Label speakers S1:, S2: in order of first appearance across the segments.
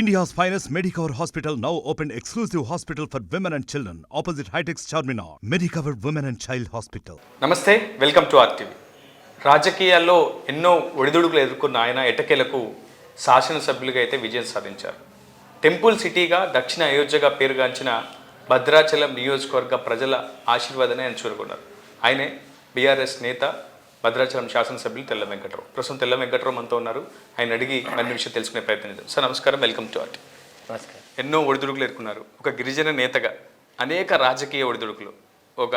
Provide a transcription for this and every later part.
S1: India's finest Medicover Hospital now opened exclusive hospital for women and children opposite Hightex Charminar. Medicover Women and Child Hospital.
S2: నమస్తే, welcome to RTV. రాజకీయాల్లో ఎన్నో ఒడిదుడుకులు ఎదుర్కొన్న ఆయన ఎట్టకేలకు శాసనసభ్యులుగా అయితే విజయం సాధించారు. టెంపుల్ సిటీగా దక్షిణ అయోధ్యగా పేరుగాంచిన భద్రాచలం నియోజకవర్గ ప్రజల ఆశీర్వాదాన్ని ఆయన చూరుకున్నారు. ఆయనే బీఆర్ఎస్ నేత భద్రాచలం శాసనసభ్యులు తెల్ల వెంకట్రావు. ప్రస్తుతం తెల్ల వెంకట్రావు మనతో ఉన్నారు. ఆయన అడిగి మరిన్ని విషయం తెలుసుకునే ప్రయత్నం చేద్దాం. సార్ నమస్కారం, వెల్కమ్ టు ఆర్టీవీ.
S3: నమస్కారం.
S2: ఎన్నో ఒడిదుడుకులు ఎదుర్కొన్నారు. ఒక గిరిజన నేతగా అనేక రాజకీయ ఒడిదుడుకులు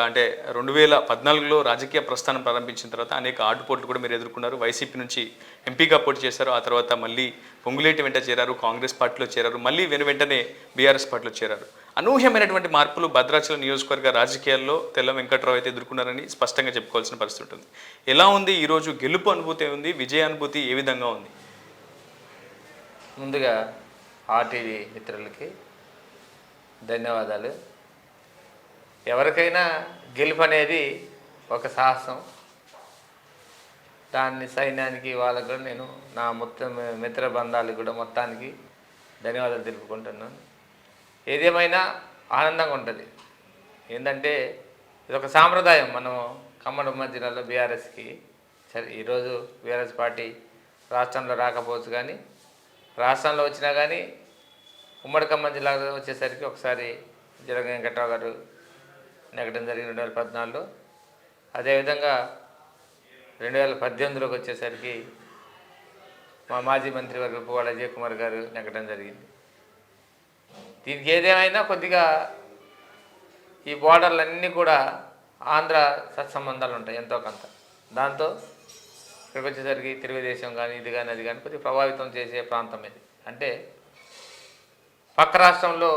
S2: అంటే 2014లో రాజకీయ ప్రస్థానం ప్రారంభించిన తర్వాత అనేక ఆటుపోట్లు కూడా మీరు ఎదుర్కొన్నారు. వైసీపీ నుంచి ఎంపీగా పోటీ చేశారు. ఆ తర్వాత మళ్ళీ పొంగులేటి వెంట చేరారు, కాంగ్రెస్ పార్టీలో చేరారు, మళ్ళీ వెంటనే బీఆర్ఎస్ పార్టీలో చేరారు. అనూహ్యమైనటువంటి మార్పులు భద్రాచలం నియోజకవర్గ రాజకీయాల్లో తెల్ల వెంకట్రావు అయితే ఎదుర్కొన్నారని స్పష్టంగా చెప్పుకోవాల్సిన పరిస్థితి ఉంటుంది. ఎలా ఉంది ఈరోజు గెలుపు అనుభూతి ఉంది, విజయ అనుభూతి ఏ విధంగా ఉంది?
S3: ముందుగా ఆర్టీవీ మిత్రులకి ధన్యవాదాలు. ఎవరికైనా గెలుపు అనేది ఒక సాహసం. దాన్ని సైన్యానికి వాళ్ళకు కూడా నేను నా మొత్తం మిత్ర బంధాలకు కూడా మొత్తానికి ధన్యవాదాలు తెలుపుకుంటున్నాను. ఏదేమైనా ఆనందంగా ఉంటుంది. ఏంటంటే ఇది ఒక సాంప్రదాయం. మనం ఖమ్మం జిల్లాలో బీఆర్ఎస్కి సరే ఈరోజు బీఆర్ఎస్ పార్టీ రాష్ట్రంలో రాకపోవచ్చు, కానీ రాష్ట్రంలో వచ్చినా కానీ ఉమ్మడి ఖమ్మం జిల్లాలో వచ్చేసరికి ఒకసారి జగన్ వెంకట్రావు గారు నెగ్గడం జరిగింది 2014లో. అదేవిధంగా 2018లోకి వచ్చేసరికి మా మాజీ మంత్రివర్గ పువ్వాడ అజయ్ కుమార్ గారు నెగ్గడం జరిగింది. దీనికి ఏదేమైనా కొద్దిగా ఈ బోర్డర్లన్నీ కూడా ఆంధ్ర సత్సంబంధాలు ఉంటాయి ఎంతో కొంత. దాంతో ఇక్కడికి వచ్చేసరికి తెలుగుదేశం కానీ ఇది కానీ అది కానీ కొద్దిగా ప్రభావితం చేసే ప్రాంతం ఇది. అంటే పక్క రాష్ట్రంలో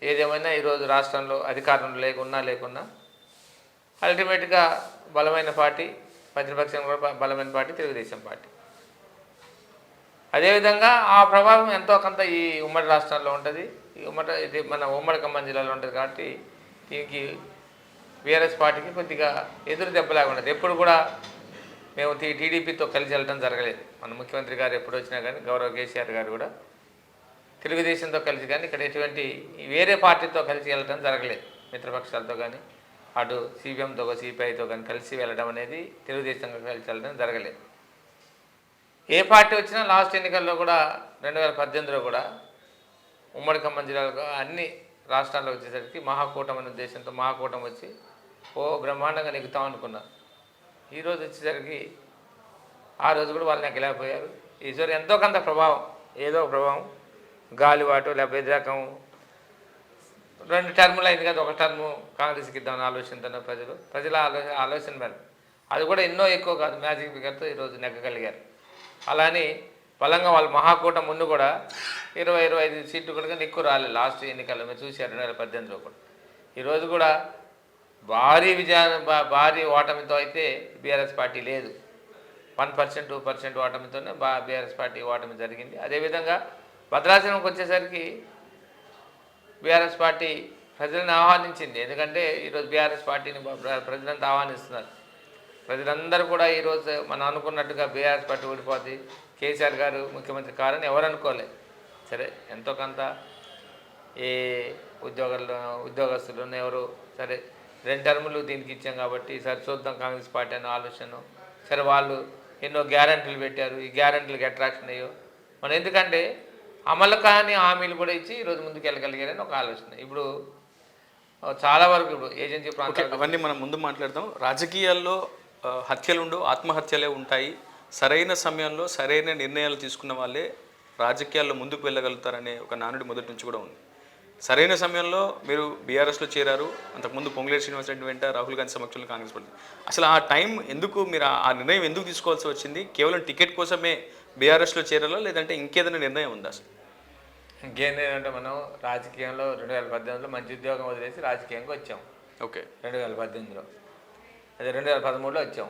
S3: ఏదేమైనా ఈరోజు రాష్ట్రంలో అధికారంలో లేకున్నా అల్టిమేట్గా బలమైన పార్టీ, ప్రతిపక్షం కూడా బలమైన పార్టీ తెలుగుదేశం పార్టీ. అదేవిధంగా ఆ ప్రభావం ఎంతో కొంత ఈ ఉమ్మడి రాష్ట్రాల్లో ఉంటుంది. ఇది మన ఉమ్మడి ఖమ్మం జిల్లాలో ఉంటుంది. కాబట్టి దీనికి బీఆర్ఎస్ పార్టీకి కొద్దిగా ఎదురు దెబ్బలాగా ఉంటుంది. ఎప్పుడు కూడా మేము టీడీపీతో కలిసి వెళ్ళడం జరగలేదు. మన ముఖ్యమంత్రి గారు ఎప్పుడు వచ్చినా కానీ గౌరవ కేసీఆర్ గారు కూడా తెలుగుదేశంతో కలిసి కానీ ఇక్కడ ఎటువంటి వేరే పార్టీతో కలిసి వెళ్ళడం జరగలేదు. మిత్రపక్షాలతో కానీ అటు సిపిఎంతో సిపిఐతో కానీ కలిసి వెళ్ళడం అనేది తెలుగుదేశంతో కలిసి వెళ్ళడం జరగలేదు. ఏ పార్టీ వచ్చినా లాస్ట్ ఎన్నికల్లో కూడా 2018లో కూడా ఉమ్మడి ఖమ్మం జిల్లాలో అన్ని రాష్ట్రాల్లో వచ్చేసరికి మహాకూటమి అనే ఉద్దేశంతో మహాకూటమి వచ్చి బ్రహ్మాండంగా నెగ్గుతాం అనుకున్నారు. ఈరోజు వచ్చేసరికి ఆ రోజు కూడా వాళ్ళు నెగ్గలేకపోయారు. ఈసారి ఎంతో కొంత ప్రభావం, ఏదో ప్రభావం, గాలివాటు లేకపోతే ఎదురకం 2 టర్ములు అయింది కదా, ఒక టర్ము కాంగ్రెస్కి ఇద్దామని ఆలోచనతో ప్రజల ఆలోచన మేర అది కూడా ఎన్నో ఎక్కువ కాదు, మ్యాజిక్ ఫిగర్తో ఈరోజు నెగ్గగలిగారు. అలాని బలంగా వాళ్ళు మహాకూటమి ముందు కూడా 20-25 సీట్లు కూడా ఎక్కువ రాలేదు లాస్ట్ ఎన్నికల్లో. మీరు చూశారు 2018లో కూడా. ఈరోజు కూడా భారీ ఓటమితో అయితే బీఆర్ఎస్ పార్టీ లేదు. 1%, 2% ఓటమితోనే బీఆర్ఎస్ పార్టీ ఓటమి జరిగింది. అదేవిధంగా భద్రాచలంకి వచ్చేసరికి బీఆర్ఎస్ పార్టీ ప్రజలను ఆహ్వానించింది. ఎందుకంటే ఈరోజు బీఆర్ఎస్ పార్టీని ప్రజలంతా ఆహ్వానిస్తున్నారు. ప్రజలందరూ కూడా ఈరోజు మనం అనుకున్నట్టుగా బీఆర్ఎస్ పార్టీ ఓడిపోతుంది, కేసీఆర్ గారు ముఖ్యమంత్రి కారని ఎవరు అనుకోలేదు. సరే ఎంతో కొంత ఏ ఉద్యోగస్తులు ఎవరు సరే 2 టర్ములు దీనికి ఇచ్చాం కాబట్టి సరే చూద్దాం కాంగ్రెస్ పార్టీ అనే ఆలోచన. సరే వాళ్ళు ఎన్నో గ్యారంటీలు పెట్టారు, ఈ గ్యారంటీలకు అట్రాక్షన్ అయ్యో మనం ఎందుకంటే అమలు కాని హామీలు కూడా ఇచ్చి ఈరోజు ముందుకు వెళ్ళగలిగారని ఒక ఆలోచన. ఇప్పుడు చాలా వరకు ఇప్పుడు ఏజెన్సీ ప్రాంతాలు
S2: అవన్నీ మనం ముందు మాట్లాడదాం. రాజకీయాల్లో హత్యలుండో ఆత్మహత్యలే ఉంటాయి. సరైన సమయంలో సరైన నిర్ణయాలు తీసుకున్న వాళ్ళే రాజకీయాల్లో ముందుకు వెళ్ళగలుగుతారనే ఒక నానుడి మొదటి నుంచి కూడా ఉంది. సరైన సమయంలో మీరు బీఆర్ఎస్లో చేరారు. అంతకుముందు పొంగులేటి శ్రీనివాసరెడ్డి వెంట రాహుల్ గాంధీ సమక్షంలో కాంగ్రెస్ పడింది. అసలు ఆ టైం ఎందుకు, మీరు ఆ నిర్ణయం ఎందుకు తీసుకోవాల్సి వచ్చింది? కేవలం టికెట్ కోసమే బీఆర్ఎస్లో చేరాలా, లేదంటే ఇంకేదైనా నిర్ణయం ఉందా? అసలు
S3: ఇంకేంటంటే మనం రాజకీయంలో 2018లో మంచి ఉద్యోగం వదిలేసి రాజకీయంగా వచ్చాం.
S2: ఓకే,
S3: 2018లో అదే 2013లో వచ్చాం.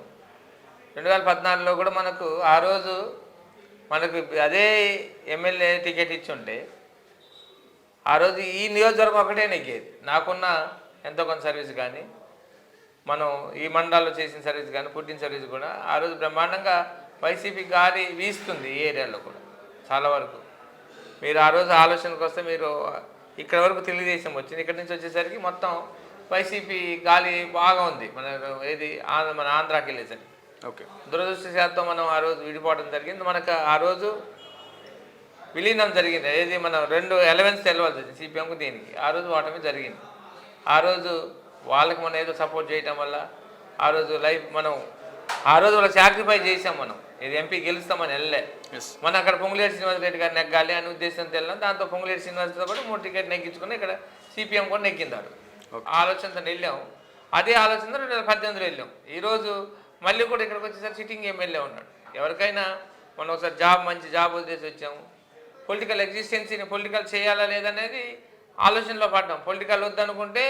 S3: 2014లో కూడా మనకు ఆ రోజు మనకు అదే ఎమ్మెల్యే టికెట్ ఇచ్చి ఉంటే ఆ రోజు ఈ నియోజకవర్గం ఒకటే నెగ్గేది. నాకున్న ఎంతో కొంత సర్వీస్ కానీ మనం ఈ మండలాల్లో చేసిన సర్వీస్ కానీ పుట్టిన సర్వీస్ కూడా ఆ రోజు బ్రహ్మాండంగా వైసీపీ గాలి వీస్తుంది ఈ ఏరియాలో కూడా చాలా వరకు. మీరు ఆ రోజు ఆలోచనకు వస్తే మీరు ఇక్కడ వరకు తెలుగుదేశం వచ్చింది, ఇక్కడ నుంచి వచ్చేసరికి మొత్తం వైసీపీ గాలి బాగా ఉంది మన ఏది మన ఆంధ్రాకి వెళ్ళేసరికి.
S2: ఓకే.
S3: దురదృష్టశాతం మనం ఆ రోజు విడిపోవడం జరిగింది. మనకు ఆ రోజు విలీనం జరిగింది, ఏది మనం 2 ఎలవెన్స్ తెలవాల్సి వచ్చింది సిపిఎంకు దీనికి. ఆ రోజు ఓటమి జరిగింది. ఆ రోజు వాళ్ళకి మనం ఏదో సపోర్ట్ చేయటం వల్ల ఆ రోజు లైఫ్ మనం ఆ రోజు వాళ్ళకి సాక్రిఫై చేసాం. మనం ఇది ఎంపీ గెలుస్తామని వెళ్ళలే. మనం అక్కడ పొంగులేటి శ్రీనివాస్ రెడ్డి గారు నెగ్గాలి అనే ఉద్దేశంతో వెళ్ళాం. దాంతో పొంగులేటి శ్రీనివాసతో కూడా 3 టికెట్ నెగ్గించుకుని ఇక్కడ సిపిఎం కూడా నెగ్గిందాడు. ఆలోచనతో వెళ్ళాం. అదే ఆలోచనతో 2018లో వెళ్ళాం. ఈరోజు మళ్ళీ కూడా ఇక్కడికి వచ్చేసరికి సిట్టింగ్ ఎమ్మెల్యే ఉన్నాడు. ఎవరికైనా మనం ఒకసారి మంచి జాబ్ వదిలేసి వచ్చాము. పొలిటికల్ ఎగ్జిస్టెన్సీని పొలిటికల్ చేయాలా లేదనేది ఆలోచనలో పడ్డాం. పొలిటికల్ వద్దనుకుంటే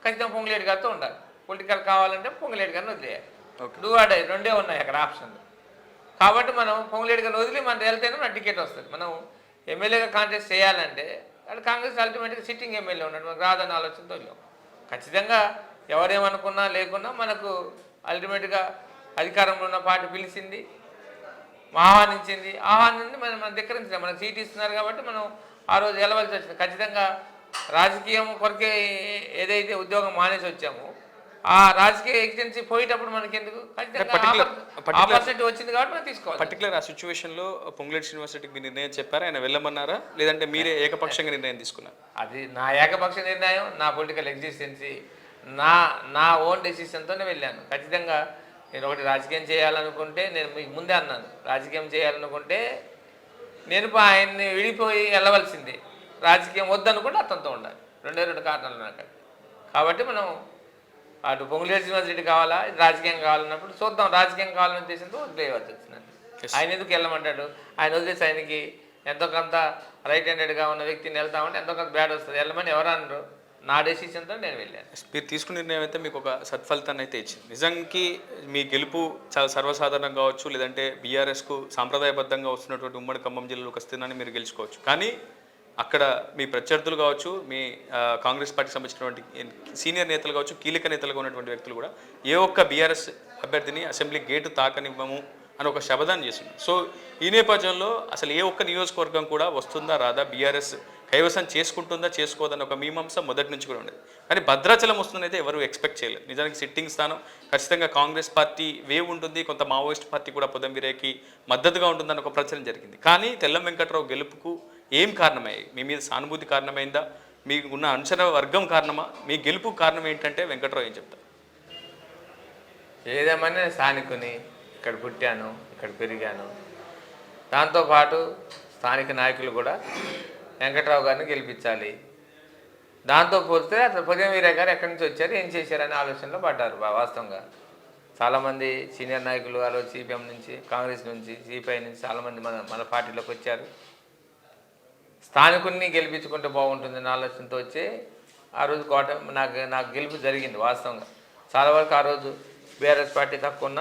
S3: ఖచ్చితంగా పొంగులేటి గారితో ఉండాలి. పొలిటికల్ కావాలంటే పొంగులేటి గారిని వదిలేయాలి. డూ ఆర్ డై 2 ఉన్నాయి అక్కడ ఆప్షన్లు. కాబట్టి మనం పొంగులేటి గారిని వదిలి మనం వెళ్తేనే మన టికెట్ వస్తుంది. మనం ఎమ్మెల్యేగా కాంటెస్ట్ చేయాలంటే అక్కడ కాంగ్రెస్ అల్టిమేట్గా సిట్టింగ్ ఎమ్మెల్యే ఉన్నాడు, మనకు రాదన్న ఆలోచనతో వెళ్ళాం. ఖచ్చితంగా ఎవరేమనుకున్నా లేకున్నా మనకు అల్టిమేట్గా అధికారంలో ఉన్న పార్టీ పిలిచింది, ఆహ్వానించింది. ఆహ్వానించి మనం ధిక్కరించలేదు. మనకు సీట్ ఇస్తున్నారు కాబట్టి మనం ఆ రోజు వెళ్ళవలసి వచ్చింది. ఖచ్చితంగా రాజకీయం కొరకే ఏదైతే ఉద్యోగం మానేసి వచ్చామో ఆ రాజకీయ ఎగ్జెన్సీ పోయేటప్పుడు మనకి ఎందుకు ఆపర్చునిటీ వచ్చింది కాబట్టి మనం తీసుకోవాలి.
S2: పర్టికులర్ ఆ సిచ్యువేషన్లో పొంగులేటి శ్రీనివాసరెడ్డికి మీ నిర్ణయం చెప్పారా, ఆయన వెళ్ళమన్నారా, లేదంటే మీరే ఏకపక్షంగా నిర్ణయం తీసుకున్నారు?
S3: అది నా ఏకపక్ష నిర్ణయం, నా పొలిటికల్ ఎగ్జిస్టెన్సీ, నా ఓన్ డెసిషన్తోనే వెళ్ళాను. ఖచ్చితంగా నేను ఒకటి రాజకీయం చేయాలనుకుంటే, నేను మీకు ముందే అన్నాను, రాజకీయం చేయాలనుకుంటే నేను ఆయన్ని విడిపోయి వెళ్ళవలసిందే. రాజకీయం వద్దనుకుంటే అతనితో ఉండాలి. 2 కారణాలు నాకు. కాబట్టి మనం అటు పొంగులేటి శ్రీనివాసరెడ్డి కావాలా, ఇది రాజకీయం కావాలన్నప్పుడు చూద్దాం. రాజకీయం కావాలనే ఉద్దేశంతో వదిలేయవలసి వచ్చిందండి. ఆయన ఎందుకు వెళ్ళమంటాడు? ఆయన వదిలేసి ఆయనకి ఎంతో కొంత రైట్ హ్యాండెడ్గా ఉన్న వ్యక్తిని వెళ్తామంటే ఎంతో కొంత బ్యాడ్ వస్తుంది. వెళ్ళమని ఎవరు అనరు. నా డెసిషన్తో నేను వెళ్ళాను.
S2: మీరు తీసుకున్న నిర్ణయం అయితే మీకు ఒక సత్ఫలితాన్ని అయితే ఇచ్చింది. నిజానికి మీ గెలుపు చాలా సర్వసాధారణం కావచ్చు, లేదంటే బీఆర్ఎస్కు సాంప్రదాయబద్ధంగా వస్తున్నటువంటి ఉమ్మడి ఖమ్మం జిల్లాలో ఒక స్థిరాన్ని మీరు గెలుచుకోవచ్చు. కానీ అక్కడ మీ ప్రత్యర్థులు కావచ్చు, మీ కాంగ్రెస్ పార్టీకి సంబంధించినటువంటి సీనియర్ నేతలు కావచ్చు, కీలక నేతలుగా ఉన్నటువంటి వ్యక్తులు కూడా ఏ ఒక్క బీఆర్ఎస్ అభ్యర్థిని అసెంబ్లీ గేటు తాకనివ్వము అని ఒక శబదాన్ని చేస్తుంది. సో ఈ నేపథ్యంలో అసలు ఏ ఒక్క నియోజకవర్గం కూడా వస్తుందా రాదా, బీఆర్ఎస్ కైవసం చేసుకుంటుందా చేసుకోదన్న ఒక మీమాంస మొదటి నుంచి కూడా ఉండేది. కానీ భద్రాచలం వస్తుందనైతే ఎవరు ఎక్స్పెక్ట్ చేయలేదు. నిజానికి సిట్టింగ్ స్థానం ఖచ్చితంగా కాంగ్రెస్ పార్టీ వేవ్ ఉంటుంది, కొంత మావోయిస్ట్ పార్టీ కూడా పొదంబిరేకి మద్దతుగా ఉంటుందని ఒక ప్రచారం జరిగింది. కానీ తెల్లం వెంకట్రావు గెలుపుకు ఏం కారణమయ్యాయి? మీ మీద సానుభూతి కారణమైందా, మీకు ఉన్న అంచనా వర్గం కారణమా, మీ గెలుపు కారణం ఏంటంటే వెంకట్రావు ఏం చెప్తారు?
S3: ఏదేమన్నా స్థానికుని, ఇక్కడ పుట్టాను, ఇక్కడ పెరిగాను. దాంతోపాటు స్థానిక నాయకులు కూడా వెంకట్రావు గారిని గెలిపించాలి. దాంతో పోలిస్తే అసలు పొదయం వీరయ్య గారు ఎక్కడి నుంచి వచ్చారు, ఏం చేశారనే ఆలోచనలో పడ్డారు. వాస్తవంగా చాలామంది సీనియర్ నాయకులు ఆ రోజు సిపిఎం నుంచి, కాంగ్రెస్ నుంచి, సిపిఐ నుంచి చాలామంది మన పార్టీలోకి వచ్చారు. స్థానికుల్ని గెలిపించుకుంటే బాగుంటుందన్న ఆలోచనతో వచ్చి ఆ రోజు నాకు గెలుపు జరిగింది. వాస్తవంగా చాలా వరకు ఆ రోజు బీఆర్ఎస్ పార్టీ తక్కువ ఉన్న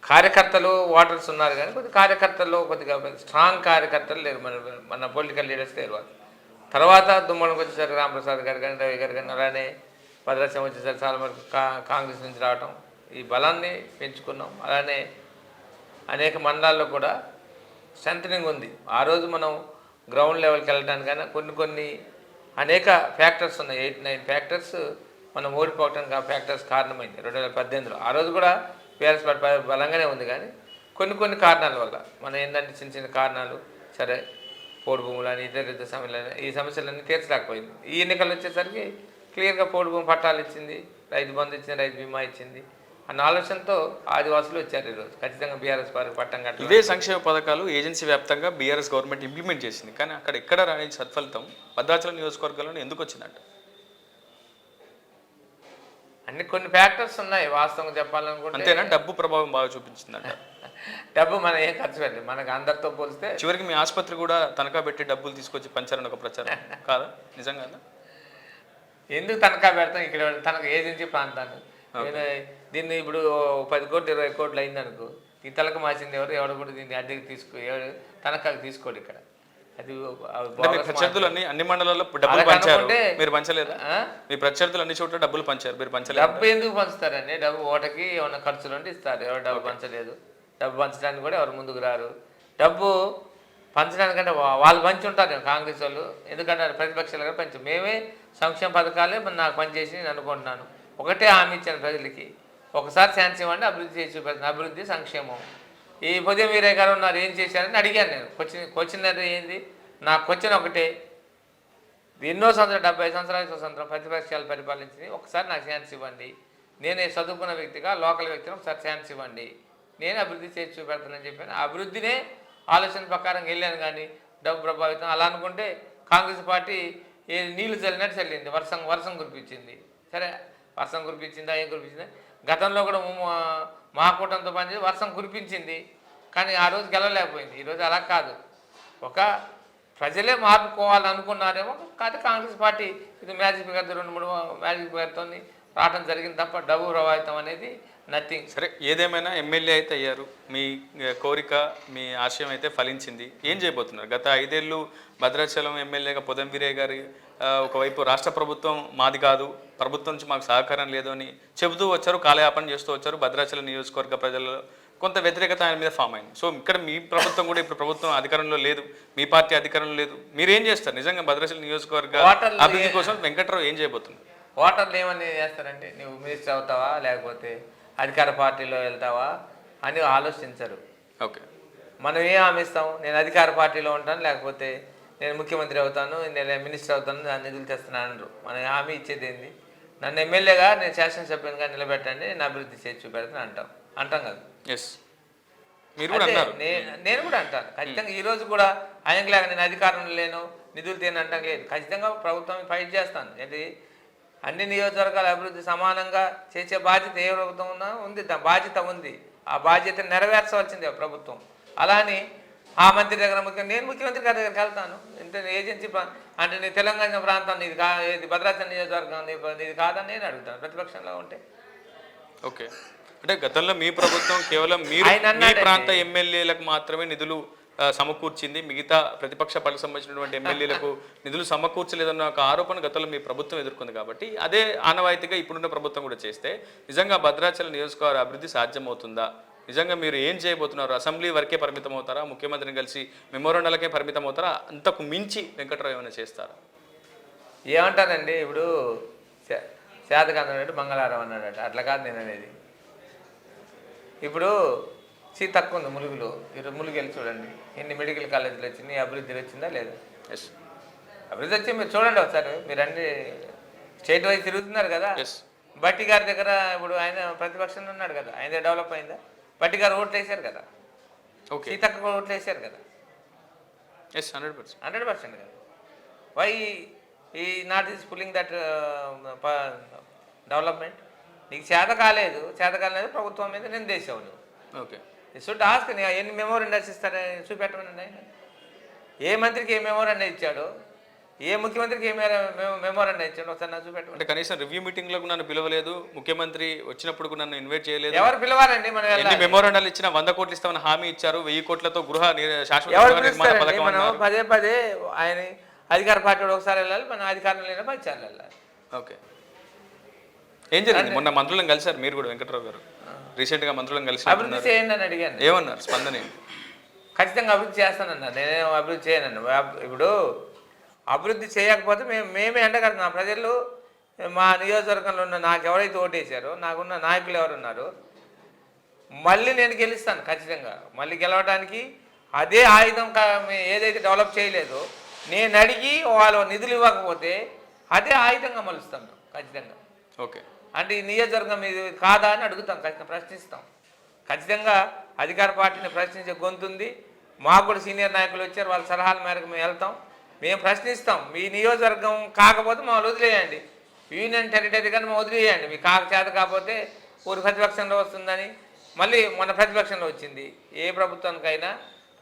S3: కార్యకర్తలు ఓటర్స్ ఉన్నారు, కానీ కొద్ది కార్యకర్తల్లో కొద్దిగా స్ట్రాంగ్ కార్యకర్తలు లేరు, మన పొలిటికల్ లీడర్స్ లేరు. తర్వాత దుమ్మడికి వచ్చేసరికి రామప్రసాద్ గారు కానీ, రవి గారు కానీ, అలానే భద్రాచలం వచ్చేసరికి చాలా వరకు కాంగ్రెస్ నుంచి రావటం, ఈ బలాన్ని పెంచుకున్నాం. అలానే అనేక మండలాల్లో కూడా స్ట్రెంథనింగ్ ఉంది. ఆ రోజు మనం గ్రౌండ్ లెవెల్కి వెళ్ళడానికైనా కొన్ని అనేక ఫ్యాక్టర్స్ ఉన్నాయి. 8-9 ఫ్యాక్టర్స్ మనం ఓడిపోవటానికి ఆ ఫ్యాక్టర్స్ కారణమైంది 2018లో. ఆ రోజు కూడా బీఆర్ఎస్ పార్టీ బలంగానే ఉంది, కానీ కొన్ని కారణాల వల్ల మనం ఏంటంటే చిన్న కారణాలు, సరే పోడు భూములు అని ఇతర సమస్యలు, ఈ సమస్యలన్నీ తీర్చలేకపోయింది. ఈ ఎన్నికలు వచ్చేసరికి క్లియర్గా పోడు భూమి పట్టాలు ఇచ్చింది, రైతు బంధు ఇచ్చింది, రైతు బీమా ఇచ్చింది అన్న ఆలోచనతో ఆదివాసులు వచ్చారు. ఈరోజు ఖచ్చితంగా బీఆర్ఎస్ పార్టీ పట్టం కట్టాలి.
S2: ఇవే సంక్షేమ పథకాలు ఏజెన్సీ వ్యాప్తంగా బీఆర్ఎస్ గవర్నమెంట్ ఇంప్లిమెంట్ చేసింది, కానీ అక్కడ ఎక్కడ రాని సత్ఫలితం భద్రాచలం నియోజకవర్గంలో ఎందుకు వచ్చిందంట?
S3: కొన్ని ఫ్యాక్టర్స్ ఉన్నాయి వాస్తవంగా చెప్పాలనుకుంటే.
S2: అంతేనా? డబ్బు ప్రభావం బాగా చూపించిందంట.
S3: డబ్బు మనం ఏం ఖర్చు పెట్టలేదు, మనకు అందరితో పోలిస్తే.
S2: చివరికి మీ ఆసుపత్రి కూడా తనఖా పెట్టి డబ్బులు తీసుకొచ్చి పంచారని ఒక ప్రచారం కాదా? నిజంగా
S3: ఎందుకు తనఖా పెడతాం? ఇక్కడ తనకు ఏజెన్సీ ప్రాంతాన్ని దీన్ని ఇప్పుడు 10 కోట్లు 20 కోట్లు అయిందనుకో, ఈ తలక మార్చింది ఎవడు కూడా దీన్ని అద్దెకి తనఖాకి తీసుకోడు. ఇక్కడ అది
S2: ప్రత్యర్థులు అన్ని మండలాల్లో డబ్బులు పంచారు, మీరు పంచలేదా? మీ ప్రత్యర్థులు అన్ని చోట్ల డబ్బులు పంచారు, మీరు పంచలేదు.
S3: డబ్బు ఎందుకు పంచుతారండి? డబ్బు ఓటకి ఏమైనా ఖర్చులు ఉంటే ఇస్తారు. ఎవరు డబ్బు పంచలేదు, డబ్బు పంచడానికి కూడా ఎవరు ముందుకు రారు. డబ్బు పంచడానికంటే వాళ్ళు పంచి ఉంటారు కాంగ్రెస్ వాళ్ళు, ఎందుకంటే ప్రతిపక్షాలుగా పంచి మేమే సంక్షేమ పథకాలే నాకు పనిచేసి నేను అనుకుంటున్నాను. ఒకటే హామీ ఇచ్చాను ప్రజలకి, ఒకసారి ఛాన్స్ ఇవ్వండి అభివృద్ధి చేసి చూపెడతాను, అభివృద్ధి సంక్షేమం. ఈ ఉదయం వీరయ్య గారు ఉన్నారు ఏం చేశారని అడిగాను నేను. క్వశ్చన్ ఏంది, నాకు క్వశ్చన్ ఒకటే, ఎన్నో సంవత్సరాలు 70 సంవత్సరాల స్వతంత్రం ప్రతిపక్షాలు పరిపాలించింది, ఒకసారి నాకు ఛాన్స్ ఇవ్వండి, నేనే చదువుకున్న వ్యక్తిగా లోకల్ వ్యక్తిని ఒకసారి ఛాన్స్ ఇవ్వండి, నేను అభివృద్ధి చేసి చూపెడతానని చెప్పాను. అభివృద్ధినే ఆలోచన ప్రకారం వెళ్ళాను, కానీ డబ్బు ప్రభావితం అలా అనుకుంటే కాంగ్రెస్ పార్టీ నీళ్లు చల్లినట్టు చల్లింది, వర్షం కురిపించింది. సరే వర్షం కురిపించిందా ఏం కురిపించిందా, గతంలో కూడా మా కూటమితో పనిచేసి వర్షం కురిపించింది, కానీ ఆ రోజు గెలవలేకపోయింది. ఈరోజు అలా కాదు, ఒక ప్రజలే మార్పుకోవాలని అనుకున్నారేమో, కానీ కాంగ్రెస్ పార్టీ ఇది మ్యాజిక్ ఫిగర్ 2-3 మ్యాజిక్ ఫిగర్తో రావడం జరిగింది తప్ప డబ్బు ప్రభావితం అనేది నథింగ్.
S2: సరే ఏదేమైనా ఎమ్మెల్యే అయితే అయ్యారు, మీ కోరిక మీ ఆశయం అయితే ఫలించింది. ఏం చేయబోతున్నారు? గత 5 ఏళ్ళు భద్రాచలం ఎమ్మెల్యేగా పొదం వీరయ్య గారి ఒకవైపు రాష్ట్ర ప్రభుత్వం మాది కాదు, ప్రభుత్వం నుంచి మాకు సహకారం లేదు అని చెబుతూ వచ్చారు, కాలయాపన చేస్తూ వచ్చారు. భద్రాచలం నియోజకవర్గ ప్రజల్లో కొంత వ్యతిరేకత ఆయన మీద ఫామ్ అయింది. సో ఇక్కడ మీ ప్రభుత్వం కూడా ఇప్పుడు ప్రభుత్వం అధికారంలో లేదు, మీ పార్టీ అధికారంలో లేదు, మీరేం చేస్తారు నిజంగా భద్రాచలం నియోజకవర్గ అభివృద్ధి కోసం? వెంకట్రావు ఏం చేయబోతున్నారు?
S3: ఓటర్లు ఏమని చేస్తారంటే, నువ్వు మినిస్టర్ అవుతావా లేకపోతే అధికార పార్టీలో వెళ్తావా అని ఆలోచించరు.
S2: ఓకే,
S3: మనం ఏం హామీ ఇస్తాం, నేను అధికార పార్టీలో ఉంటాను లేకపోతే నేను ముఖ్యమంత్రి అవుతాను, నేను మినిస్టర్ అవుతాను, దాన్ని నిధులు తెస్తున్నాను అనరు. మనం హామీ ఇచ్చేది ఏంది, నన్ను ఎమ్మెల్యేగా నేను శాసనసభ్యునిగా నిలబెట్టండి, నేను అభివృద్ధి చేసి చూపెడతాను అంటాం కదా.
S2: ఎస్, మీరు కూడా అన్నారు.
S3: నేను కూడా అంటాను ఖచ్చితంగా. ఈరోజు కూడా ఆయనలాగా నేను అధికారంలో లేను, నిధులు తేను అంటాం లేదు. ఖచ్చితంగా ప్రభుత్వం ఫైట్ చేస్తాను. ఏంటి, అన్ని నియోజకవర్గాల అభివృద్ధి సమానంగా చేసే బాధ్యత ఏ ప్రభుత్వం ఉన్నా ఉంది, బాధ్యత ఉంది. ఆ బాధ్యత నెరవేర్చవలసిందే ప్రభుత్వం. అలా అని ఆ మంత్రి దగ్గర నేను ముఖ్యమంత్రి గారి దగ్గరికి వెళ్తాను, అంటే ఏజెన్సీ అంటే నీ తెలంగాణ ప్రాంతం ఇది భద్రాచలం నియోజకవర్గం ఇది కాదని నేను అడుగుతాను ప్రతిపక్షంలో ఉంటే.
S2: ఓకే, అంటే గతంలో మీ ప్రభుత్వం కేవలం మీ ప్రాంత ఎమ్మెల్యేలకు మాత్రమే నిధులు సమకూర్చింది, మిగతా ప్రతిపక్ష పార్టీకి సంబంధించినటువంటి ఎమ్మెల్యేలకు నిధులు సమకూర్చలేదన్న ఒక ఆరోపణ గతంలో మీ ప్రభుత్వం ఎదుర్కొంది. కాబట్టి అదే ఆనవాయితీగా ఇప్పుడున్న ప్రభుత్వం కూడా చేస్తే నిజంగా భద్రాచలం నియోజకవర్గ అభివృద్ధి సాధ్యమవుతుందా? నిజంగా మీరు ఏం చేయబోతున్నారు? అసెంబ్లీ వరకే పరిమితం అవుతారా? ముఖ్యమంత్రిని కలిసి మెమోరాండాలకే పరిమితం అవుతారా? అంతకు మించి వెంకట్రావు ఏమైనా చేస్తారా?
S3: ఏమంటానండి, ఇప్పుడు శాతకాంతం అన్నట్టు మంగళవారం అన్నాడట, అట్లా కాదు నేను అనేది. ఇప్పుడు తక్కువ ఉంది ములుగులో, ఈరోజు ములుగు వెళ్ళి చూడండి, ఎన్ని మెడికల్ కాలేజీలు వచ్చినాయి, అభివృద్ధి వచ్చిందా లేదా?
S2: ఎస్,
S3: అభివృద్ధి వచ్చి మీరు చూడండి ఒకసారి, మీరు అన్ని స్టేట్ వైజ్ తిరుగుతున్నారు కదా. బట్టి గారి దగ్గర ఇప్పుడు ఆయన ప్రతిపక్షంలో ఉన్నాడు కదా, ఆయన డెవలప్ అయిందా? బట్టి గారు ఓట్లు వేశారు కదా, సీతక్క ఓట్లు వేశారు కదా. 100% కదా. వై ఈ not is pulling that development? నీకు చేత కాలేదు ప్రభుత్వం మీద నిందేశావు నువ్వు.
S2: ఓకే,
S3: షుడ్ ఆస్క్, ఎన్ని మెమోరాండాస్ ఇస్తారని చూపెట్టమనండి. ఆయన ఏ మంత్రికి ఏ మెమోరాండా ఇచ్చాడు, ఏ ముఖ్యమంత్రికి ఏ మెమోరాండా ఇచ్చాడు ఒకసారి నాకు చూపెట్టమని.
S2: అంటే కనీసం రివ్యూ మీటింగ్లకు నన్ను పిలవలేదు, ముఖ్యమంత్రి వచ్చినప్పుడు నన్ను ఇన్వైట్ చేయలేదు.
S3: ఎవరు పిలవాలండి? మనం
S2: ఎన్ని మెమోరాండాలు ఇచ్చినా 100 కోట్లు ఇస్తామని హామీ ఇచ్చారు, 1000 కోట్లతో శాశ్వత
S3: మనం పదే ఆయన అధికార పార్టీ ఒకసారి వెళ్ళాలి, మనం అధికారం లేని 10 సార్లు వెళ్ళాలి.
S2: ఓకే, ఏం జరిగింది? మొన్న మంత్రులను కలిసారు మీరు కూడా, వెంకట్రావు గారు రీసెంట్గా మంత్రులను కలిసి
S3: అభివృద్ధి చేయండి అని అడిగాను.
S2: ఏమన్నారు? స్పందన ఏంటి?
S3: ఖచ్చితంగా అభివృద్ధి చేస్తానన్నా, నేనేం అభివృద్ధి చేయను. ఇప్పుడు అభివృద్ధి చేయకపోతే మేమే ఎండగడుతున్నాం. ప్రజలు మా నియోజకవర్గంలో ఉన్న నాకు ఎవరైతే ఓటేశారో, నాకున్న నాయకులు ఎవరున్నారు, మళ్ళీ నేను గెలుస్తాను ఖచ్చితంగా. మళ్ళీ గెలవడానికి అదే ఆయుధం. ఏదైతే డెవలప్ చేయలేదో నేను అడిగి వాళ్ళు నిధులు ఇవ్వకపోతే అదే ఆయుధంగా మలుస్తాను ఖచ్చితంగా.
S2: ఓకే,
S3: అంటే ఈ నియోజకవర్గం ఇది కాదా అని అడుగుతాం, ఖచ్చితంగా ప్రశ్నిస్తాం. ఖచ్చితంగా అధికార పార్టీని ప్రశ్నించే గొంతుంది. మాకు కూడా సీనియర్ నాయకులు వచ్చారు, వాళ్ళ సలహాల మేరకు మేము వెళ్తాం, మేము ప్రశ్నిస్తాం. మీ నియోజకవర్గం కాకపోతే మమ్మల్ని వదిలేయండి, యూనియన్ టెరిటరీ కానీ మేము వదిలేయండి. మీ చేత కాకపోతే ఊరి ప్రతిపక్షంలో వస్తుందని మళ్ళీ మన ప్రతిపక్షంలో వచ్చింది. ఏ ప్రభుత్వానికైనా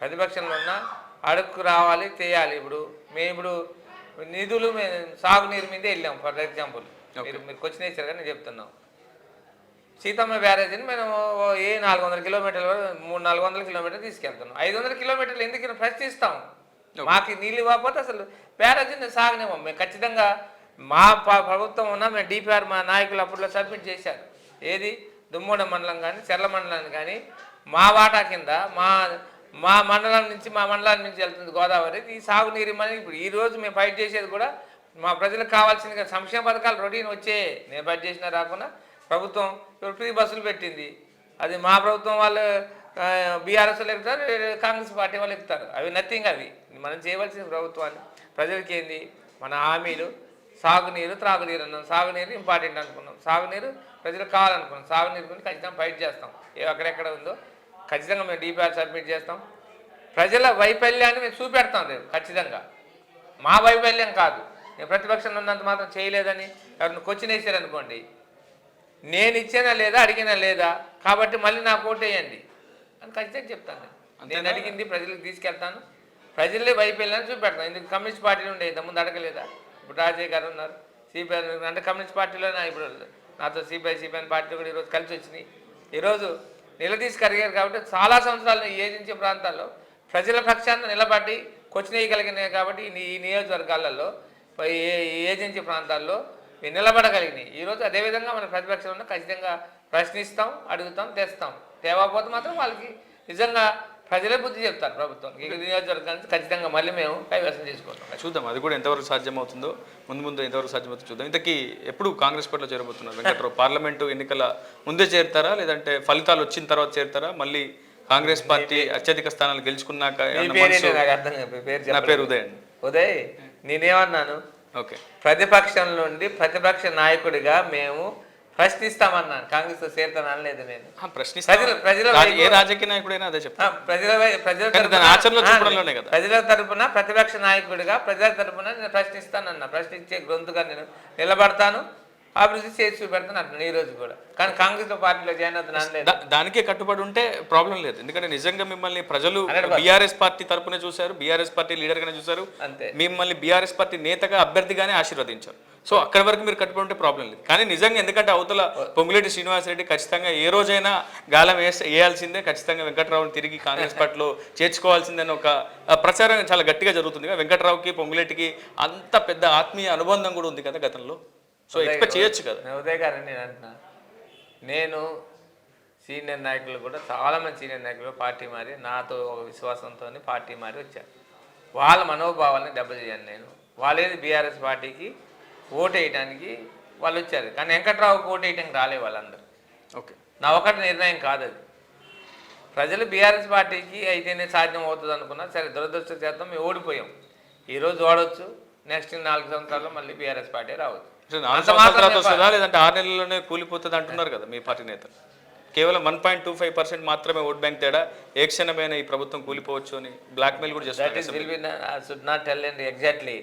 S3: ప్రతిపక్షంలో ఉన్నా అడుక్కు రావాలి, చేయాలి. ఇప్పుడు నిధులు సాగునీరు మీదే వెళ్ళాం. ఫర్ ఎగ్జాంపుల్ మీరు క్వశ్చన్ వేసారు కానీ నేను చెప్తున్నాం. సీతమ్మ బ్యారేజీని మేము 400 కిలోమీటర్ల వరకు 300-400 కిలోమీటర్లు తీసుకెళ్తున్నాం. 500 కిలోమీటర్లు ఎందుకు ప్రశ్నిస్తాం? మాకు నీళ్ళు ఇవ్వకపోతే అసలు బ్యారేజీని సాగనేమో. మేము ఖచ్చితంగా మా ప్రభుత్వం ఉన్నా మేము డిపిఆర్ మా నాయకులు అప్పట్లో సబ్మిట్ చేశారు. ఏది దుమ్మోడ మండలం కానీ చెర్ల మండలాన్ని కానీ మా వాటా కింద మా మండలాన్ని నుంచి వెళ్తుంది గోదావరి. ఈ సాగునీరు మనకి ఇప్పుడు ఈరోజు మేము ఫైట్ చేసేది కూడా మా ప్రజలకు కావాల్సిన సంక్షేమ పథకాలు రొటీన్ వచ్చే నేను ఫైట్ చేసినా రాకుండా ప్రభుత్వం ఇప్పుడు ఫ్రీ బస్సులు పెట్టింది. అది మా ప్రభుత్వం వాళ్ళు బీఆర్ఎస్ వాళ్ళు ఎక్కుతారు, కాంగ్రెస్ పార్టీ వాళ్ళు ఎక్కుతారు. అవి నథింగ్. అవి మనం చేయవలసిన ప్రభుత్వాన్ని ప్రజలకి ఏంది మన హామీలు సాగునీరు త్రాగునీరు అన్నాం. సాగునీరు ఇంపార్టెంట్ అనుకున్నాం, సాగునీరు ప్రజలకు కావాలనుకున్నాం. సాగునీరు గురించి ఖచ్చితంగా ఫైట్ చేస్తాం. ఎక్కడెక్కడ ఉందో ఖచ్చితంగా మేము డిపిఆర్ సబ్మిట్ చేస్తాం. ప్రజల వైఫల్యాన్ని మేము చూపెడతాం రేపు ఖచ్చితంగా. మా వైఫల్యం కాదు, నేను ప్రతిపక్షంలో ఉన్నంత మాత్రం చేయలేదని ఎవరిని క్వశ్చన్ వేసారనుకోండి, నేను ఇచ్చానా లేదా అడిగినా లేదా కాబట్టి మళ్ళీ నాకు ఓటు వేయండి అని ఖచ్చితంగా చెప్తాను. నేను అడిగింది ప్రజలకు తీసుకెళ్తాను, ప్రజలే వైఫల్యాన్ని చూపెడతాను. ఎందుకు కమ్యూనిస్ట్ పార్టీలు ఉండే ఇంతకుముందు అడగలేదా? ఇప్పుడు రాజయ్య గారు ఉన్నారు, సిపిఐ అంటే కమ్యూనిస్ట్ పార్టీలో ఇప్పుడు నాతో సిపిఐ పార్టీలు కూడా ఈరోజు కలిసి వచ్చినాయి. ఈరోజు నిలదీసి కరిగారు కాబట్టి చాలా సంవత్సరాలు ఈ ఏజెన్సీ ప్రాంతాల్లో ప్రజల పక్షాన్ని నిలబడి క్వశ్చన్ వేయగలిగినాయి కాబట్టి ఈ నియోజకవర్గాలలో ఈ ఏజెన్సీ ప్రాంతాల్లో నిలబడగలిగినాయి. ఈరోజు అదేవిధంగా మన ప్రతిపక్షంలో ఖచ్చితంగా ప్రశ్నిస్తాం, అడుగుతాం, తెస్తాం. తేవకపోతే మాత్రం వాళ్ళకి నిజంగా ప్రజలే బుద్ధి చెప్తారు ప్రభుత్వం. ఈ నియోజకవర్గానికి ఖచ్చితంగా మళ్ళీ మేము కైవసం చేసుకుంటాం.
S2: చూద్దాం అది కూడా ఎంతవరకు సాధ్యమవుతుందో, ముందు ఎంతవరకు సాధ్యమవుతుందో చూద్దాం. ఇంతకీ ఎప్పుడు కాంగ్రెస్ పార్టీలో చేరబోతున్నారు వెంకట్రావు? పార్లమెంటు ఎన్నికల ముందే చేరుతారా, లేదంటే ఫలితాలు వచ్చిన తర్వాత చేరుతారా? మళ్ళీ కాంగ్రెస్ పార్టీ అత్యధిక స్థానాలు గెలుచుకున్నాక? నా పేరు ఉదయ్ అండి.
S3: ఉదయ్, నేనేమన్నాను?
S2: ఓకే,
S3: ప్రతిపక్షం నుండి ప్రతిపక్ష నాయకుడిగా మేము ప్రశ్నిస్తామన్నాను. కాంగ్రెస్ లో చేరుతాను అనలేదు నేను.
S2: ఏ రాజకీయ నాయకుడైనా అదే చెప్తాను.
S3: ప్రజల తరపున ప్రతిపక్ష నాయకుడిగా ప్రజల తరపున నేను ప్రశ్నిస్తానన్నా. ప్రశ్నించే గొంతుగా నేను నిలబడతాను, అభివృద్ధి చేసి చూపెడతాను అంటున్నాను ఈ రోజు కూడా. కానీ కాంగ్రెస్ పార్టీలో జాయిన్ అవుతాను అనలేదు.
S2: దానికే కట్టుబడి ఉంటే ప్రాబ్లం లేదు. ఎందుకంటే నిజంగా మిమ్మల్ని ప్రజలు బీఆర్ఎస్ పార్టీ తరపునే చూశారు, బీఆర్ఎస్ పార్టీ లీడర్ గానే చూశారు,
S3: అంతే.
S2: మిమ్మల్ని బీఆర్ఎస్ పార్టీ నేతగా అభ్యర్థిగానే ఆశీర్వదించారు. సో అక్కడి వరకు మీరు కట్టుబడి ఉంటే ప్రాబ్లం లేదు. కానీ నిజంగా ఎందుకంటే అవతల పొంగులేటి శ్రీనివాసరెడ్డి ఖచ్చితంగా ఏ రోజైనా గాలం వేయాల్సిందే, ఖచ్చితంగా వెంకట్రావుని తిరిగి కాంగ్రెస్ పార్టీలో చేర్చుకోవాల్సిందని ఒక ప్రచారం చాలా గట్టిగా జరుగుతుంది కదా. వెంకట్రావుకి పొంగులేటికి అంత పెద్ద ఆత్మీయ అనుబంధం కూడా ఉంది కదా గతంలో. సో ఎక్స్పెక్ట్ చేయొచ్చు కదా.
S3: ఉదయ్ గారు నేను అంటున్నా, నేను సీనియర్ నాయకులు కూడా చాలామంది సీనియర్ నాయకులు పార్టీ మారి నాతో ఒక విశ్వాసంతో పార్టీ మారి వచ్చారు. వాళ్ళ మనోభావాలని దెబ్బతీయను నేను. వాళ్ళేది బీఆర్ఎస్ పార్టీకి ఓటు వేయడానికి వాళ్ళు వచ్చారు, కానీ వెంకట్రావుకి ఓటు వేయడానికి రాలే వాళ్ళందరూ.
S2: ఓకే,
S3: నా ఒకటి నిర్ణయం కాదు అది. ప్రజలు బీఆర్ఎస్ పార్టీకి అయితేనే సాధ్యం అవుతుంది అనుకున్నా. సరే, దురదృష్టం మేము ఓడిపోయాం. ఈరోజు ఓడవచ్చు, నెక్స్ట్ 4 సంవత్సరాల్లో మళ్ళీ బీఆర్ఎస్ పార్టీ రావచ్చు.
S2: 4 సంవత్సరాలు వస్తుందా లేదంటే 6 నెలల్లోనే కూలిపోతుంది అంటున్నారు కదా మీ పార్టీ నేతలు. కేవలం 1.25% మాత్రమే ఓట్ బ్యాంక్ తేడా, ఏ క్షణమైన ఈ ప్రభుత్వం కూలిపోవచ్చు అని బ్లాక్మెయిల్ కూడా చేస్తారు.
S3: ఎగ్జాక్ట్లీ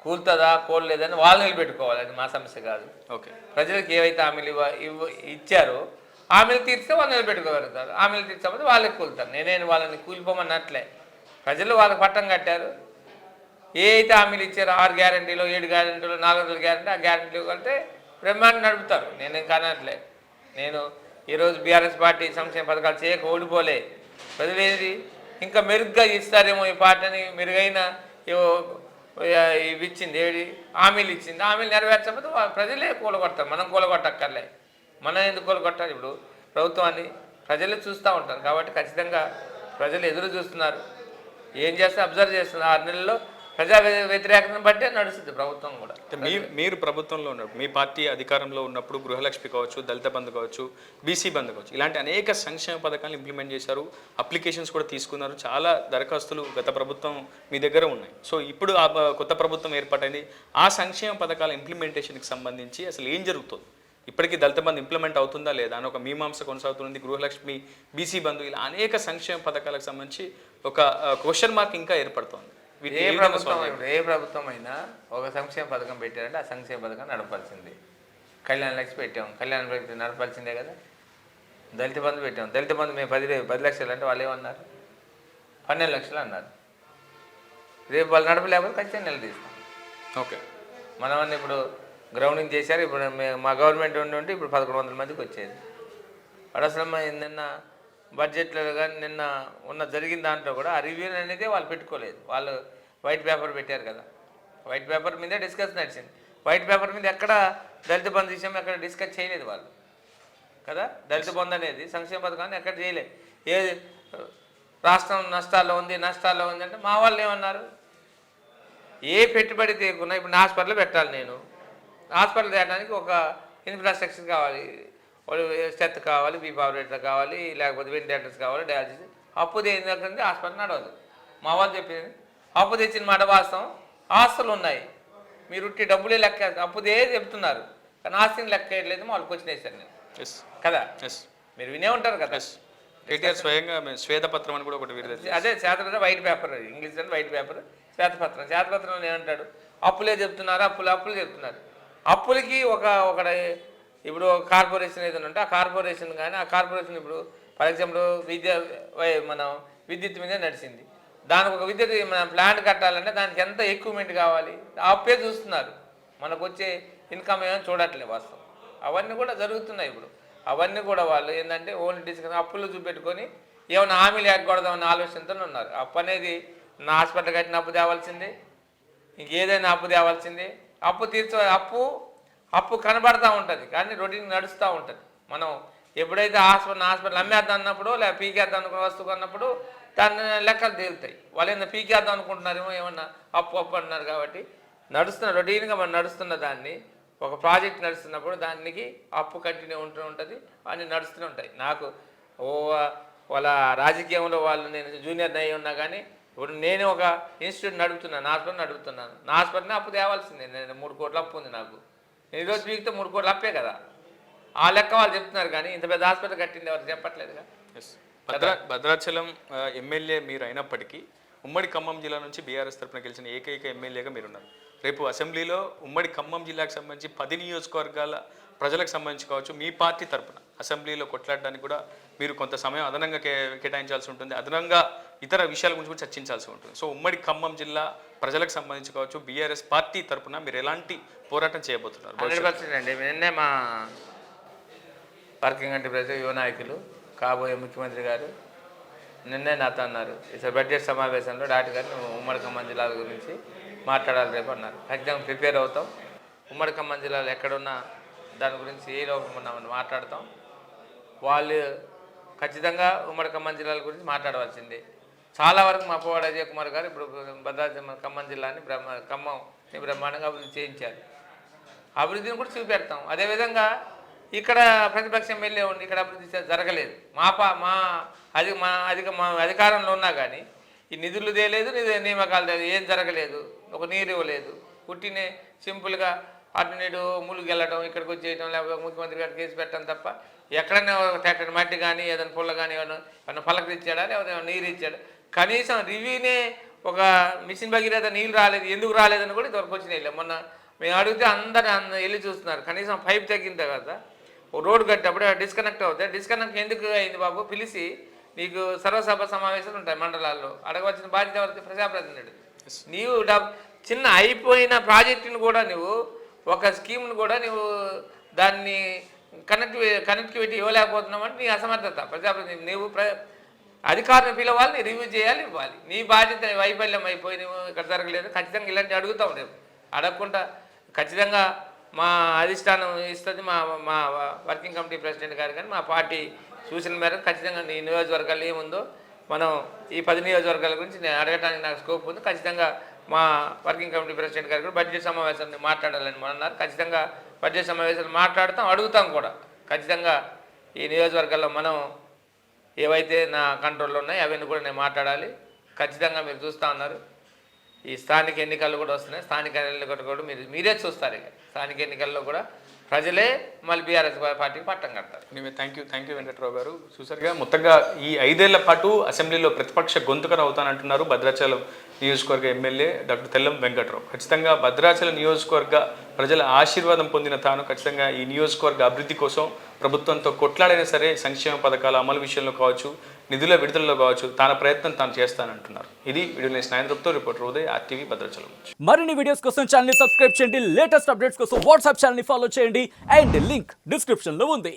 S3: కూలుతుందా కూలలేదని వాళ్ళు నిలబెట్టుకోవాలి, అది మా సమస్య కాదు.
S2: ఓకే,
S3: ప్రజలకు ఏవైతే హామీలు ఇచ్చారో హామీలు తీర్స్తే వాళ్ళు నిలబెట్టుకోగలుగుతారు, హామీలు తీర్చకపోతే వాళ్ళకి కూలుతారు. నేనేను వాళ్ళని కూలిపోమన్నట్లే. ప్రజలు వాళ్ళకి పట్టం కట్టారు, ఏ అయితే హామీలు ఇచ్చారో 6 గ్యారెంటీలు 7 గ్యారెంటీలు 4 గ్యారెంటీ, ఆ గ్యారెంటీలు అంటే బ్రహ్మాండం నడుపుతారు. నేనేం కానట్లే. నేను ఈరోజు బీఆర్ఎస్ పార్టీ సంక్షేమ పథకాలు చేయక ఓడిపోలే. ప్రజలు ఏంటి ఇంకా మెరుగ్గా ఇస్తారేమో ఈ పార్టీని, మెరుగైన ఇవి ఇచ్చింది, ఏది హామీలు ఇచ్చింది, హామీలు నెరవేర్చకపోతే ప్రజలే కూలగొడతారు. మనం కూలగొట్టక్కర్లే. మనం ఎందుకు కూలగొట్టాలి? ఇప్పుడు ప్రభుత్వాన్ని ప్రజలు చూస్తూ ఉంటారు కాబట్టి ఖచ్చితంగా ప్రజలు ఎదురు చూస్తున్నారు. ఏం చేస్తే అబ్జర్వ్ చేస్తున్నారు. 6 నెలల్లో ప్రజా వ్యతిరేకతను బట్టే నడుస్తుంది ప్రభుత్వం కూడా.
S2: మీరు ప్రభుత్వంలో ఉన్నప్పుడు, మీ పార్టీ అధికారంలో ఉన్నప్పుడు గృహలక్ష్మి కావచ్చు, దళిత బంధు కావచ్చు, బీసీ బంధు కావచ్చు, ఇలాంటి అనేక సంక్షేమ పథకాలు ఇంప్లిమెంట్ చేశారు, అప్లికేషన్స్ కూడా తీసుకున్నారు. చాలా దరఖాస్తులు గత ప్రభుత్వం మీ దగ్గర ఉన్నాయి. సో ఇప్పుడు ఆ కొత్త ప్రభుత్వం ఏర్పాటైంది. ఆ సంక్షేమ పథకాల ఇంప్లిమెంటేషన్కి సంబంధించి అసలు ఏం జరుగుతుంది? ఇప్పటికీ దళిత బంధు ఇంప్లిమెంట్ అవుతుందా లేదా అని ఒక మీమాంస కొనసాగుతుంది. గృహలక్ష్మి, బీసీ బంధు, ఇలా అనేక సంక్షేమ పథకాలకు సంబంధించి ఒక క్వశ్చన్ మార్క్ ఇంకా ఏర్పడుతోంది.
S3: ఏ ప్రభుత్వం అయినా ఒక సంక్షేమ పథకం పెట్టారంటే ఆ సంక్షేమ పథకం నడపాల్సింది. కళ్యాణ లక్ష్మి పెట్టాం, కళ్యాణ లక్ష్మి నడపాల్సిందే కదా. దళిత బంధు పెట్టాం, దళిత బంధు మేము 10 లక్షలు అంటే వాళ్ళు ఏమన్నారు? 12 లక్షలు అన్నారు. రేపు వాళ్ళు నడపలేకపోతే ఖచ్చితంగా నిలదీస్తాం.
S2: ఓకే,
S3: మనమన్నీ ఇప్పుడు గ్రౌండింగ్ చేశారు. ఇప్పుడు మా గవర్నమెంట్ ఉండి ఇప్పుడు 1100 మందికి వచ్చేది. వాడు అసలు నిన్న బడ్జెట్లో కానీ నిన్న జరిగిన దాంట్లో కూడా ఆ రివ్యూ అనేది వాళ్ళు పెట్టుకోలేదు. వాళ్ళు వైట్ పేపర్ పెట్టారు కదా, వైట్ పేపర్ మీదే డిస్కస్ నడిచింది. వైట్ పేపర్ మీద ఎక్కడ దళిత బంధు విషయం ఎక్కడ డిస్కస్ చేయలేదు వాళ్ళు కదా. దళిత బంధు అనేది సంక్షేమ పథకాన్ని ఎక్కడ చేయలేదు. ఏ రాష్ట్రం నష్టాల్లో ఉంది అంటే మా వాళ్ళు ఏమన్నారు, ఏ పెట్టుబడి తీయకుండా ఇప్పుడు నా హాస్పిటల్ పెట్టాలి, నేను హాస్పిటల్ తేయడానికి ఒక ఇన్ఫ్రాస్ట్రక్చర్ కావాలి, స్టెత్ కావాలి, బీపాబరేటర్ కావాలి, లేకపోతే వెంటిలేటర్స్ కావాలి, డయాలసిస్. అప్పు దేని దగ్గర నుంచి హాస్పిటల్ నడవదు. మా వాళ్ళు చెప్పింది అప్పు తెచ్చిన మాట వాస్తవం, ఆస్తులు ఉన్నాయి, మీరు ఉట్టి డబ్బులే లెక్క అప్పుదే చెప్తున్నారు, కానీ ఆస్తిని లెక్క వేయట్లేదు. మా వాళ్ళకి వచ్చినాయి సార్ నేను కదా, మీరు వినే ఉంటారు కదా.
S2: కేటీఆర్ స్వయంగా శ్వేతపత్రం అని కూడా ఒకటి విడుదల,
S3: అదే శ్వేతపత్రం, వైట్ పేపర్, ఇంగ్లీష్ అంటే వైట్ పేపర్, శ్వేతపత్రం. శ్వేతపత్రంలో ఏమంటాడు, అప్పులే చెప్తున్నారు, అప్పులు చెప్తున్నారు. అప్పులకి ఒక ఇప్పుడు కార్పొరేషన్ ఏదైనా ఉంటే ఆ కార్పొరేషన్ కానీ, ఆ కార్పొరేషన్ ఇప్పుడు ఫర్ ఎగ్జాంపుల్ మనం విద్యుత్ మీదే నడిచింది, దానికి ఒక విద్యుత్ మనం ప్లాంట్ కట్టాలంటే దానికి ఎంత ఎక్విప్మెంట్ కావాలి, ఆ అప్పే చూస్తున్నారు, మనకు వచ్చే ఇన్కమ్ ఏమైనా చూడట్లేదు వాస్తవం. అవన్నీ కూడా జరుగుతున్నాయి ఇప్పుడు. అవన్నీ కూడా వాళ్ళు ఏంటంటే ఓన్లీ డిస్కస్ అప్పులు చూపెట్టుకొని ఏమైనా హామీలు ఎగ్గొడదామన్న ఆలోచనతో ఉన్నారు. అప్పు అనేది నా హాస్పిటల్ కట్టిన అప్పు తేవాల్సిందే, ఇంకేదైనా అప్పు తేవాల్సిందే. అప్పు అప్పు కనబడతా ఉంటుంది కానీ రొటీన్ నడుస్తూ ఉంటుంది. మనం ఎప్పుడైతే హాస్పిటల్ అమ్మేద్దాం అన్నప్పుడు లేదా పీకేద్దాం అనుకున్న వస్తువు అన్నప్పుడు దాన్ని లెక్కలు తేలుతాయి. వాళ్ళు ఏదైనా పీకేద్దాం అనుకుంటున్నారేమో, ఏమన్నా అప్పు అంటున్నారు. కాబట్టి రొటీన్గా మనం నడుస్తున్న దాన్ని ఒక ప్రాజెక్ట్ నడుస్తున్నప్పుడు దానికి అప్పు కంటిన్యూ ఉంటుంది, అన్నీ నడుస్తూనే ఉంటాయి. నాకు వాళ్ళ రాజకీయంలో వాళ్ళు నేను జూనియర్ అయ్యి ఉన్నా కానీ ఇప్పుడు నేను ఒక ఇన్స్టిట్యూట్ నడుపుతున్నాను, హాస్పిటల్ నడుపుతున్నాను. నా హాస్పిటల్ని అప్పు తేవాల్సిందే. నేను 3 కోట్ల అప్పు ఉంది నాకు, నేను ఈరోజు పీకితే 3 కోట్ల అప్పే కదా. ఆ లెక్క వాళ్ళు చెప్తున్నారు కానీ ఇంత పెద్ద హాస్పిటల్ కట్టింది ఎవరు చెప్పట్లేదుగా.
S2: భద్రాచలం ఎమ్మెల్యే మీరు అయినప్పటికీ ఉమ్మడి ఖమ్మం జిల్లా నుంచి బీఆర్ఎస్ తరఫున గెలిచిన ఏకైక ఎమ్మెల్యేగా మీరున్నారు. రేపు అసెంబ్లీలో ఉమ్మడి ఖమ్మం జిల్లాకు సంబంధించి 10 నియోజకవర్గాల ప్రజలకు సంబంధించి కావచ్చు, మీ పార్టీ తరఫున అసెంబ్లీలో కొట్లాడడానికి కూడా మీరు కొంత సమయం అదనంగా కేటాయించాల్సి ఉంటుంది, అదనంగా ఇతర విషయాల గురించి కూడా చర్చించాల్సి ఉంటుంది. సో ఉమ్మడి ఖమ్మం జిల్లా ప్రజలకు సంబంధించి కావచ్చు, బీఆర్ఎస్ పార్టీ తరఫున మీరు ఎలాంటి పోరాటం చేయబోతున్నారు?
S3: 100% అండి. నిన్నే మా వర్కింగ్ కమిటీ ప్రెసిడెంట్ యువ నాయకులు కాబోయే ముఖ్యమంత్రి గారు నిన్నే నాతో అన్నారు, ఈసారి బడ్జెట్ సమావేశంలో డాక్టర్ గారు నువ్వు ఉమ్మడి ఖమ్మం జిల్లాల గురించి మాట్లాడాలి రేపు అన్నారు. ఖచ్చితంగా ప్రిపేర్ అవుతాం. ఉమ్మడి ఖమ్మం జిల్లాలో ఎక్కడున్నా దాని గురించి ఏ లోపం ఉన్నామని మాట్లాడతాం. వాళ్ళు ఖచ్చితంగా ఉమ్మడి ఖమ్మం జిల్లాల గురించి మాట్లాడవలసిందే. చాలా వరకు మా పోవాడ అజయ్ కుమార్ గారు ఇప్పుడు భద్రాచలం ఖమ్మం జిల్లాని ఖమ్మంని బ్రహ్మాండంగా అభివృద్ధి చేయించారు. అభివృద్ధిని కూడా చూపెడతాం. అదేవిధంగా ఇక్కడ ప్రతిపక్ష ఎమ్మెల్యే ఉండి ఇక్కడ అభివృద్ధి జరగలేదు. మా అధికారంలో ఉన్నా కానీ ఈ నిధులు తేలేదు, నియామకాలు తేలేదు, ఏం జరగలేదు, ఒక నీరు ఇవ్వలేదు. పుట్టినే సింపుల్గా అటు నీడు ములుగు వెళ్ళడం, ఇక్కడికి వచ్చేయడం, లేకపోతే ముఖ్యమంత్రి గారు కేసు పెట్టడం తప్ప ఎక్కడైనా ట్రాక్టర్ మట్టి కానీ ఏదైనా పుల్ల కానీ ఏమైనా పలకలు ఇచ్చాడా, లేకపోతే నీరు ఇచ్చాడా, కనీసం రివ్యూనే ఒక మిషన్ భగీరథ నీళ్ళు రాలేదు, ఎందుకు రాలేదని కూడా ఇంతవరకు వచ్చినాయి. మొన్న మేము అడిగితే అందరు వెళ్ళి చూస్తున్నారు. కనీసం పైప్ తగ్గిన తర్వాత రోడ్డు కట్టేటప్పుడు డిస్కనెక్ట్ అవుతాయి. డిస్కనెక్ట్ ఎందుకు అయింది బాబు, పిలిచి నీకు సర్వసభ సమావేశాలు ఉంటాయి మండలాల్లో, అడగవలసిన బాధ్యత ఎవరికి, ప్రజాప్రతినిధుడు. నీవు చిన్న అయిపోయిన ప్రాజెక్టుని కూడా నువ్వు ఒక స్కీమ్ను కూడా నువ్వు దాన్ని కనెక్టివిటీ ఇవ్వలేకపోతున్నావు అంటే నీ అసమర్థత. ప్రజాప్రతినిధి నువ్వు అధికారులను పిలవాలి, రివ్యూ చేయాలి, ఇవ్వాలి. నీ బాధ్యత వైఫల్యం అయిపోయి నువ్వు ఇక్కడ జరగలేదు. ఖచ్చితంగా ఇలాంటి అడుగుతాం. రేపు అడగకుండా ఖచ్చితంగా మా అధిష్టానం ఇస్తుంది, మా వర్కింగ్ కమిటీ ప్రెసిడెంట్ గారు కానీ మా పార్టీ సూచన మేరకు ఖచ్చితంగా నీ నియోజకవర్గాలు ఏముందో మనం ఈ 10 నియోజకవర్గాల గురించి నేను అడగడానికి నాకు స్కోప్ ఉంది. ఖచ్చితంగా మా వర్కింగ్ కమిటీ ప్రెసిడెంట్ గారు కూడా బడ్జెట్ సమావేశాన్ని మాట్లాడాలని అన్నారు. ఖచ్చితంగా బడ్జెట్ సమావేశాలు మాట్లాడతాం, అడుగుతాం కూడా. ఖచ్చితంగా ఈ నియోజకవర్గాల్లో మనం ఏవైతే నా కంట్రోల్లో ఉన్నాయో అవన్నీ కూడా నేను మాట్లాడాలి. ఖచ్చితంగా మీరు చూస్తూ ఉన్నారు, ఈ స్థానిక ఎన్నికల్లో కూడా వస్తున్నాయి. స్థానిక ఎన్నికలు కూడా మీరే చూస్తారు. ఇక స్థానిక ఎన్నికల్లో కూడా ప్రజలే మళ్ళీ బీఆర్ఎస్ పార్టీకి పట్టం కడతారు.
S2: థ్యాంక్ యూ వెంకట్రావు గారు. చూసారుగా మొత్తంగా ఈ 5 ఏళ్ల పాటు అసెంబ్లీలో ప్రతిపక్ష గొంతుకను అవుతానంటున్నారు భద్రాచలం నియోజకవర్గ ఎమ్మెల్యే డాక్టర్ తెల్లం వెంకట్రావు. ఖచ్చితంగా భద్రాచలం నియోజకవర్గ ప్రజల ఆశీర్వాదం పొందిన తాను ఖచ్చితంగా ఈ నియోజకవర్గ అభివృద్ధి కోసం ప్రభుత్వంతో కొట్లాడైనా సరే సంక్షేమ పథకాల అమలు విషయంలో కావచ్చు, నిధుల విడుదలలో కావచ్చు, తన ప్రయత్నం తాను చేస్తానంటున్నారు. ఇది వీడియో నేను స్నేహితులతో రిపోర్టర్ ఉదయ్, RTV భద్రాచలం.
S4: మరిన్ని వీడియోస్ కోసం ఛానల్ ని సబ్స్క్రైబ్ చేయండి, లేటెస్ట్ అప్డేట్స్ కోసం వాట్సాప్ ఛానల్ ని ఫాలో చేయండి అండ్ లింక్ డిస్క్రిప్షన్ లో ఉంది.